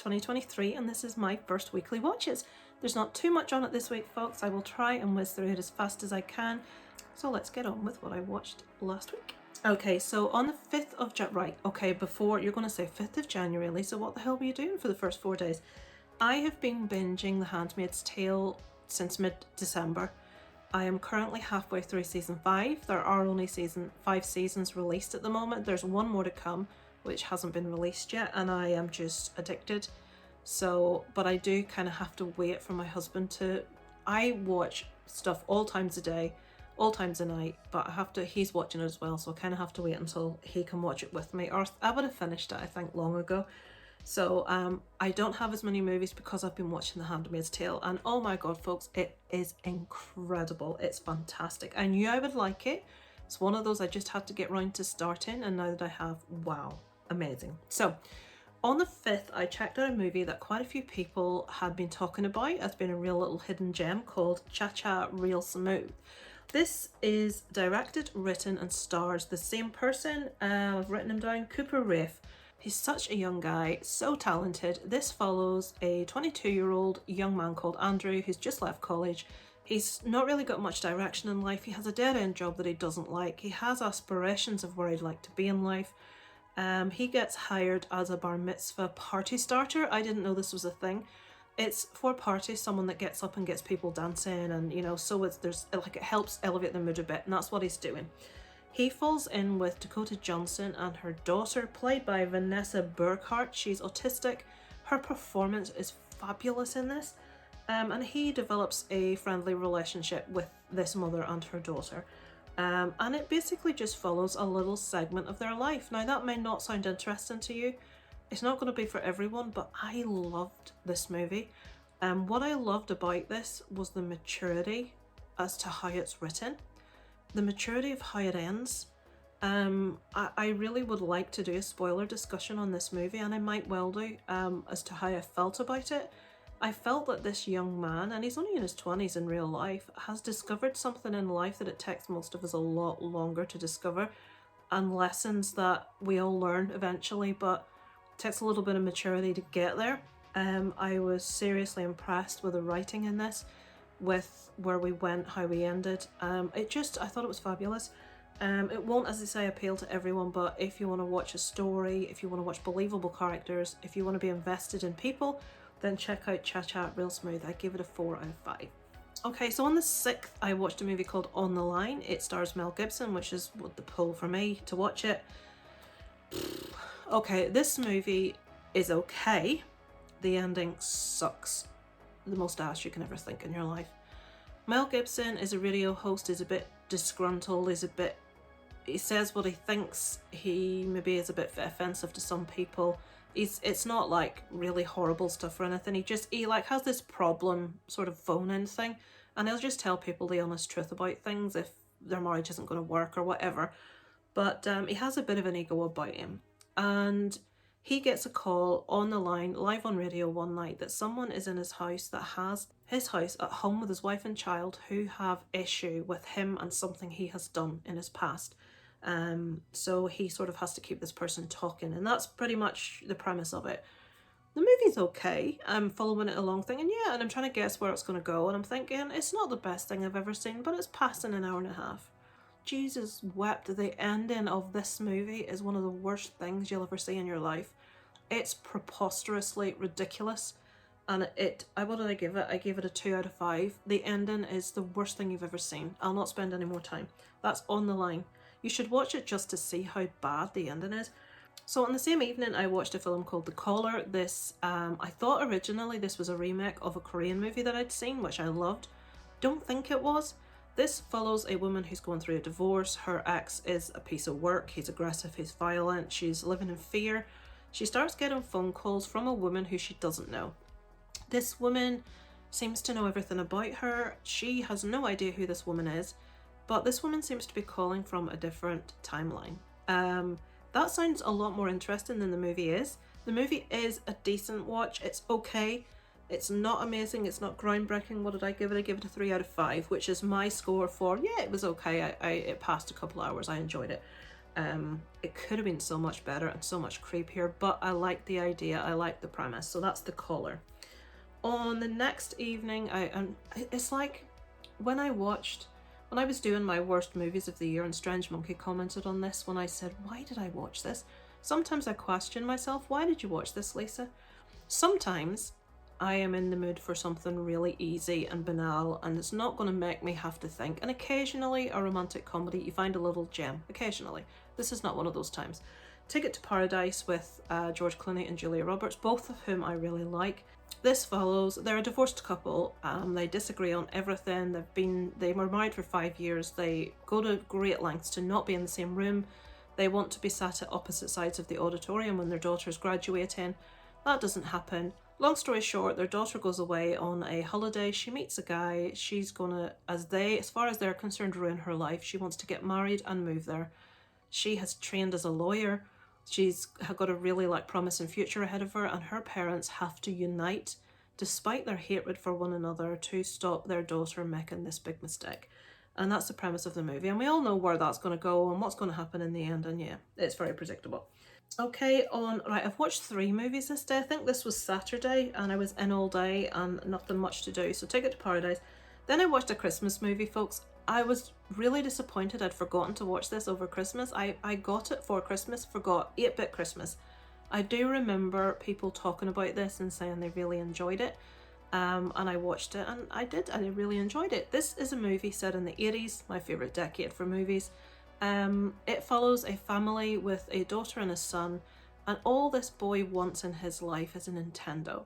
2023 and this is my first weekly watches. There's not too much on it this week, folks. I will try and whiz through it as fast as I can. So let's get on with what I watched last week. Okay, so on the 5th of before you're going to say 5th of January, Lisa, what the hell were you doing for the first 4 days? I have been binging The Handmaid's Tale since mid-December. I am currently halfway through season 5. There are only 5 seasons released at the moment. There's one more to come, which hasn't been released yet, and I am just addicted. So, but I do kind of have to wait for my husband to... I watch stuff all times a day, all times a night, but he's watching it as well, so I kind of have to wait until he can watch it with me, or I would have finished it, I think, long ago. So I don't have as many movies because I've been watching The Handmaid's Tale, and oh my god, folks, it is incredible. It's fantastic. I knew I would like it. It's one of those I just had to get round to starting, and now that I have, wow, amazing. So on the 5th, I checked out a movie that quite a few people had been talking about. It's been a real little hidden gem called Cha Cha Real Smooth. This is directed, written and stars the same person. I've written him down, Cooper Raiff. He's such a young guy, so talented. This follows a 22-year-old young man called Andrew who's just left college. He's not really got much direction in life. He has a dead-end job that he doesn't like. He has aspirations of where he'd like to be in life. He gets hired as a bar mitzvah party starter. I didn't know this was a thing. It's for parties, someone that gets up and gets people dancing, and so it helps elevate the mood a bit, and that's what he's doing. He falls in with Dakota Johnson and her daughter, played by Vanessa Burkhart. She's autistic. Her performance is fabulous in this, and he develops a friendly relationship with this mother and her daughter. And it basically just follows a little segment of their life. Now, that may not sound interesting to you. It's not going to be for everyone, but I loved this movie. What I loved about this was the maturity as to how it's written, the maturity of how it ends. I really would like to do a spoiler discussion on this movie, and I might well do, as to how I felt about it. I felt that this young man, and he's only in his 20s in real life, has discovered something in life that it takes most of us a lot longer to discover, and lessons that we all learn eventually, but it takes a little bit of maturity to get there. I was seriously impressed with the writing in this, with where we went, how we ended. I thought it was fabulous. It won't, as I say, appeal to everyone, but if you want to watch a story, if you want to watch believable characters, if you want to be invested in people, then check out Cha Cha Real Smooth. I give it a 4 out of 5. Okay, so on the 6th, I watched a movie called On the Line. It stars Mel Gibson, which is what the pull for me to watch it. Okay, this movie is okay. The ending sucks. The most ass you can ever think in your life. Mel Gibson is a radio host, is a bit disgruntled, he says what he thinks, he maybe is a bit offensive to some people. It's not like really horrible stuff or anything. He has this problem sort of phone-in thing, and he'll just tell people the honest truth about things if their marriage isn't going to work or whatever. But he has a bit of an ego about him, and he gets a call on the line live on radio one night that someone is in his house that has his house at home with his wife and child who have issue with him and something he has done in his past. So he sort of has to keep this person talking, and that's pretty much the premise of it. The movie's okay. I'm following it along thinking, and I'm trying to guess where it's going to go, and I'm thinking it's not the best thing I've ever seen, but it's past in an hour and a half. Jesus wept. The ending of this movie is one of the worst things you'll ever see in your life. It's preposterously ridiculous, and what did I give it? I gave it a 2 out of 5. The ending is the worst thing you've ever seen. I'll not spend any more time. That's On the Line. You should watch it just to see how bad the ending is. So on the same evening, I watched a film called The Caller. This, I thought originally this was a remake of a Korean movie that I'd seen, which I loved. Don't think it was. This follows a woman who's going through a divorce. Her ex is a piece of work. He's aggressive, he's violent, she's living in fear. She starts getting phone calls from a woman who she doesn't know. This woman seems to know everything about her. She has no idea who this woman is, but this woman seems to be calling from a different timeline. That sounds a lot more interesting than the movie is. The movie is a decent watch. It's okay. It's not amazing. It's not groundbreaking. What did I give it? I give it a 3 out of 5, which is my score for, it was okay. It passed a couple hours. I enjoyed it. It could have been so much better and so much creepier, but I like the idea, I like the premise. So that's The Caller. On the next evening, it's like when I was doing my worst movies of the year, and Strange Monkey commented on this when I said, why did I watch this? Sometimes I question myself, why did you watch this, Lisa? Sometimes I am in the mood for something really easy and banal, and it's not going to make me have to think. And occasionally, a romantic comedy, you find a little gem. Occasionally. This is not one of those times. Ticket to Paradise with George Clooney and Julia Roberts, both of whom I really like. This follows, they're a divorced couple. They disagree on everything. They were married for 5 years. They go to great lengths to not be in the same room. They want to be sat at opposite sides of the auditorium when their daughter's graduating. That doesn't happen. Long story short, their daughter goes away on a holiday. She meets a guy. She's gonna, as far as they're concerned, ruin her life. She wants to get married and move there. She has trained as a lawyer. She's got a really promising future ahead of her, and her parents have to unite, despite their hatred for one another, to stop their daughter making this big mistake. And that's the premise of the movie. And we all know where that's going to go and what's going to happen in the end. And yeah, it's very predictable. Okay, I've watched 3 movies this day. I think this was Saturday and I was in all day and nothing much to do. So Ticket to Paradise. Then I watched a Christmas movie, folks. I was really disappointed I'd forgotten to watch this over Christmas. I got it for Christmas, forgot 8-Bit Christmas. I do remember people talking about this and saying they really enjoyed it. And I watched it and I really enjoyed it. This is a movie set in the 80s, my favourite decade for movies. It follows a family with a daughter and a son, and all this boy wants in his life is a Nintendo.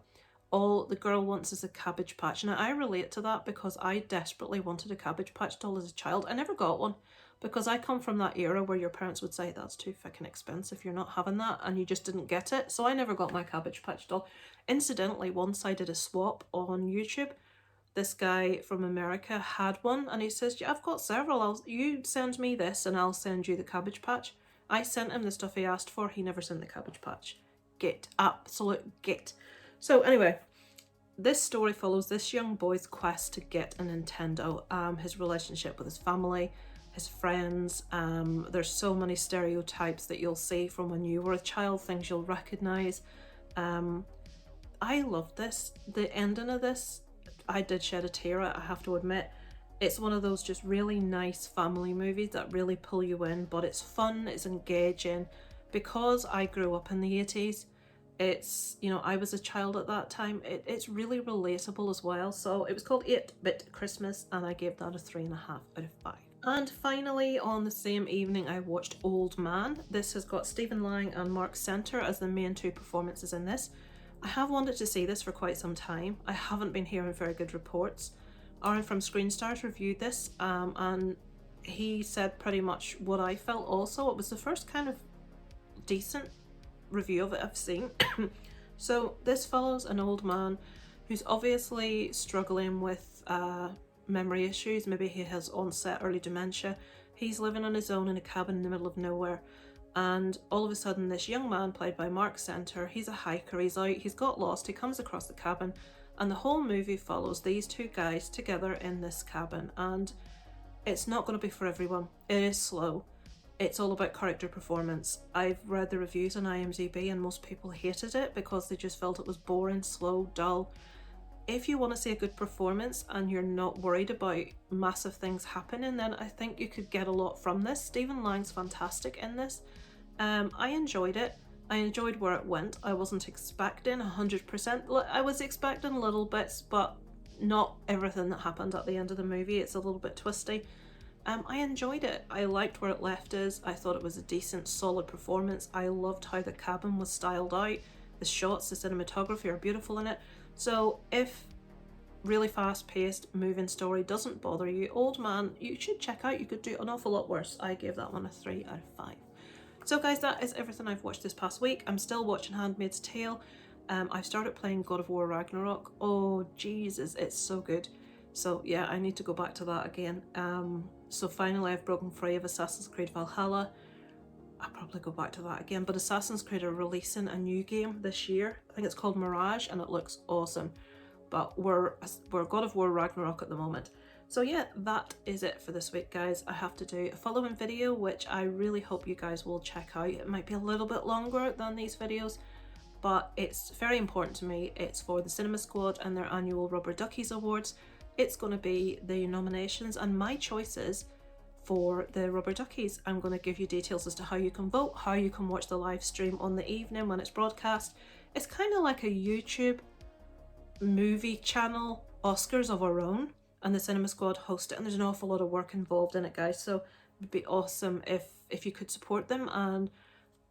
All the girl wants is a Cabbage Patch. Now, I relate to that because I desperately wanted a Cabbage Patch doll as a child. I never got one because I come from that era where your parents would say, that's too fucking expensive, you're not having that, and you just didn't get it. So I never got my Cabbage Patch doll. Incidentally, once I did a swap on YouTube. This guy from America had one and he says, yeah, I've got several. You send me this and I'll send you the Cabbage Patch. I sent him the stuff he asked for. He never sent the Cabbage Patch. Git. Absolute git. So anyway, this story follows this young boy's quest to get a Nintendo, his relationship with his family, his friends. There's so many stereotypes that you'll see from when you were a child, things you'll recognise. I loved this. The ending of this, I did shed a tear, I have to admit. It's one of those just really nice family movies that really pull you in, but it's fun, it's engaging. Because I grew up in the 80s, it's, I was a child at that time, it's really relatable as well. So it was called 8-Bit Christmas and I gave that a 3.5 out of 5. And finally, on the same evening, I watched Old Man. This has got Stephen Lang and Mark Center as the main 2 performances in this. I have wanted to see this for quite some time. I haven't been hearing very good reports. Aaron from Screen Stars reviewed this and he said pretty much what I felt also. It was the first kind of decent review of it I've seen. So this follows an old man who's obviously struggling with memory issues. Maybe he has onset early dementia. He's living on his own in a cabin in the middle of nowhere. And all of a sudden this young man played by Mark Center, he's a hiker, he's got lost, he comes across the cabin, and the whole movie follows these 2 guys together in this cabin. And it's not going to be for everyone. It is slow. It's all about character performance. I've read the reviews on IMDb and most people hated it because they just felt it was boring, slow, dull. If you want to see a good performance and you're not worried about massive things happening, then I think you could get a lot from this. Stephen Lang's fantastic in this. I enjoyed it. I enjoyed where it went. I wasn't expecting 100%. I was expecting little bits, but not everything that happened at the end of the movie. It's a little bit twisty. I enjoyed it. I liked where it left us. I thought it was a decent, solid performance. I loved how the cabin was styled out. The shots, the cinematography are beautiful in it. So if really fast-paced, moving story doesn't bother you, Old Man, you should check out. You could do an awful lot worse. I gave that one a 3 out of 5. So guys, that is everything I've watched this past week. I'm still watching Handmaid's Tale. I've started playing God of War Ragnarok. Oh Jesus, it's so good. So yeah, I need to go back to that again. So finally I've broken free of Assassin's Creed Valhalla. I'll probably go back to that again. But Assassin's Creed are releasing a new game this year. I think it's called Mirage and it looks awesome. But we're God of War Ragnarok at the moment. So yeah, that is it for this week, guys. I have to do a following video, which I really hope you guys will check out. It might be a little bit longer than these videos, but it's very important to me. It's for the Cinema Squad and their annual Rubber Duckies Awards. It's going to be the nominations and my choices for the Rubber Duckies. I'm going to give you details as to how you can vote, how you can watch the live stream on the evening when it's broadcast. It's kind of like a YouTube movie channel Oscars of our own, and the Cinema Squad host it, and there's an awful lot of work involved in it, guys, so it would be awesome if you could support them and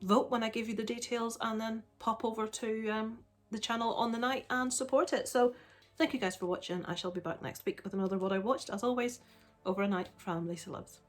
vote when I give you the details, and then pop over to the channel on the night and support it. So thank you guys for watching. I shall be back next week with another What I Watched, as always. Over a night from Lisa Loves.